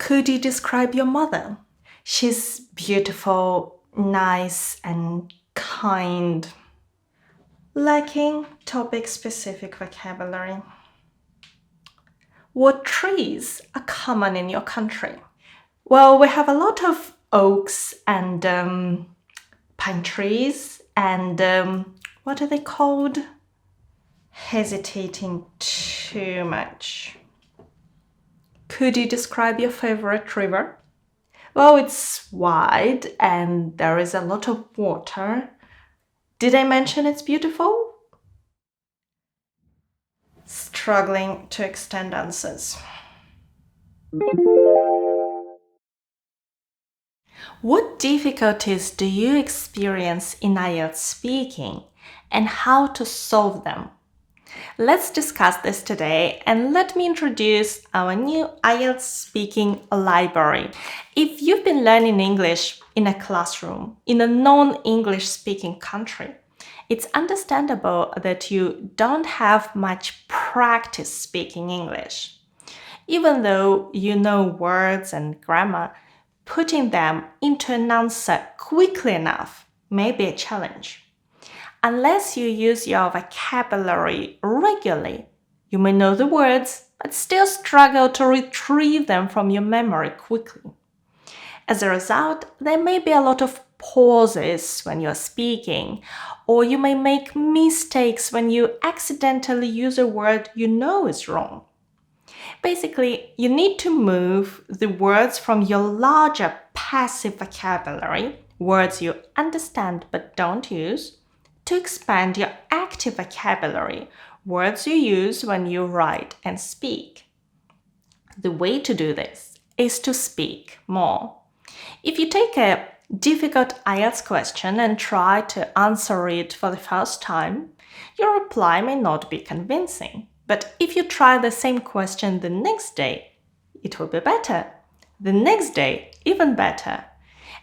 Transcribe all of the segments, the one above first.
Could you describe your mother? She's beautiful, nice, and kind. Lacking topic-specific vocabulary. What trees are common in your country? Well, we have a lot of oaks and pine trees and what are they called? Hesitating too much. Could you describe your favorite river? Well, it's wide and there is a lot of water. Did I mention it's beautiful? Struggling to extend answers. What difficulties do you experience in IELTS speaking and how to solve them? Let's discuss this today, and let me introduce our new IELTS Speaking library. If you've been learning English in a classroom in a non-English speaking country, it's understandable that you don't have much practice speaking English. Even though you know words and grammar, putting them into an answer quickly enough may be a challenge. Unless you use your vocabulary regularly, you may know the words, but still struggle to retrieve them from your memory quickly. As a result, there may be a lot of pauses when you're speaking, or you may make mistakes when you accidentally use a word you know is wrong. Basically, you need to move the words from your larger passive vocabulary, words you understand but don't use, to expand your active vocabulary, words you use when you write and speak. The way to do this is to speak more. If you take a difficult IELTS question and try to answer it for the first time, your reply may not be convincing. But if you try the same question the next day, it will be better. The next day, even better.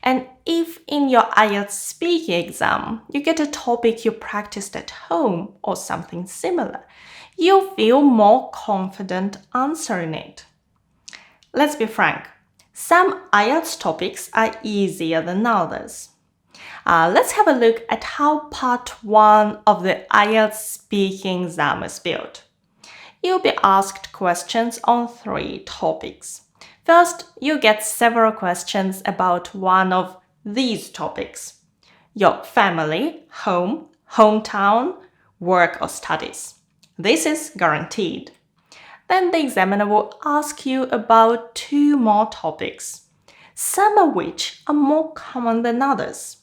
And if in your IELTS speaking exam you get a topic you practiced at home or something similar, you'll feel more confident answering it. Let's be frank, some IELTS topics are easier than others. Let's have a look at how part 1 of the IELTS speaking exam is built. You'll be asked questions on 3 topics. First, you get several questions about one of these topics: your family, home, hometown, work or studies. This is guaranteed. Then the examiner will ask you about 2 more topics, some of which are more common than others.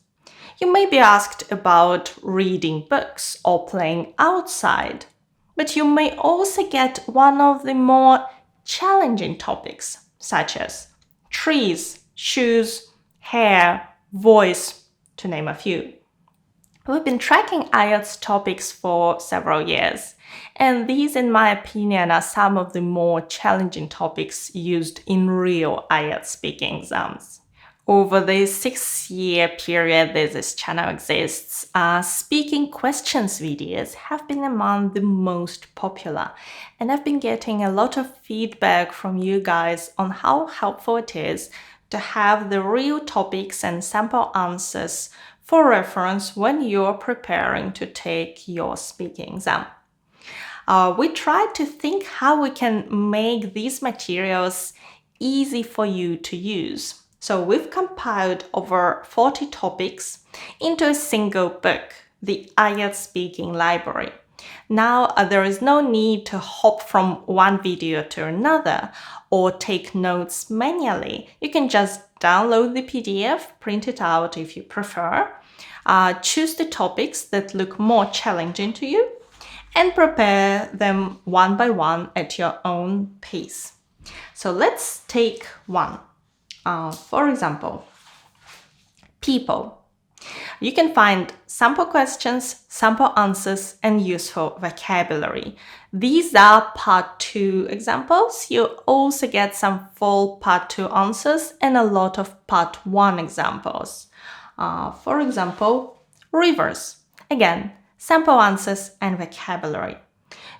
You may be asked about reading books or playing outside, but you may also get one of the more challenging topics, such as trees, shoes, hair, voice, to name a few. We've been tracking IELTS topics for several years, and these, in my opinion, are some of the more challenging topics used in real IELTS speaking exams. Over the 6-year period that this channel exists, speaking questions videos have been among the most popular, and I've been getting a lot of feedback from you guys on how helpful it is to have the real topics and sample answers for reference when you're preparing to take your speaking exam. We tried to think how we can make these materials easy for you to use. So we've compiled over 40 topics into a single book, the IELTS Speaking Library. Now, there is no need to hop from one video to another or take notes manually. You can just download the PDF, print it out if you prefer, choose the topics that look more challenging to you, and prepare them one by one at your own pace. So let's take one. For example, people. You can find sample questions, sample answers, and useful vocabulary. These are part 2 examples. You also get some full part 2 answers and a lot of part 1 examples. For example, rivers. Again, sample answers and vocabulary.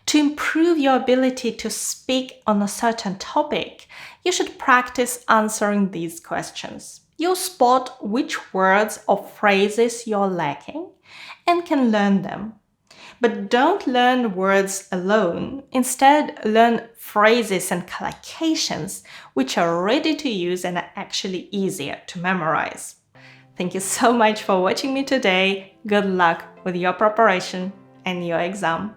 To improve your ability to speak on a certain topic, you should practice answering these questions. You'll spot which words or phrases you're lacking and can learn them. But don't learn words alone. Instead, learn phrases and collocations which are ready to use and are actually easier to memorize. Thank you so much for watching me today. Good luck with your preparation and your exam.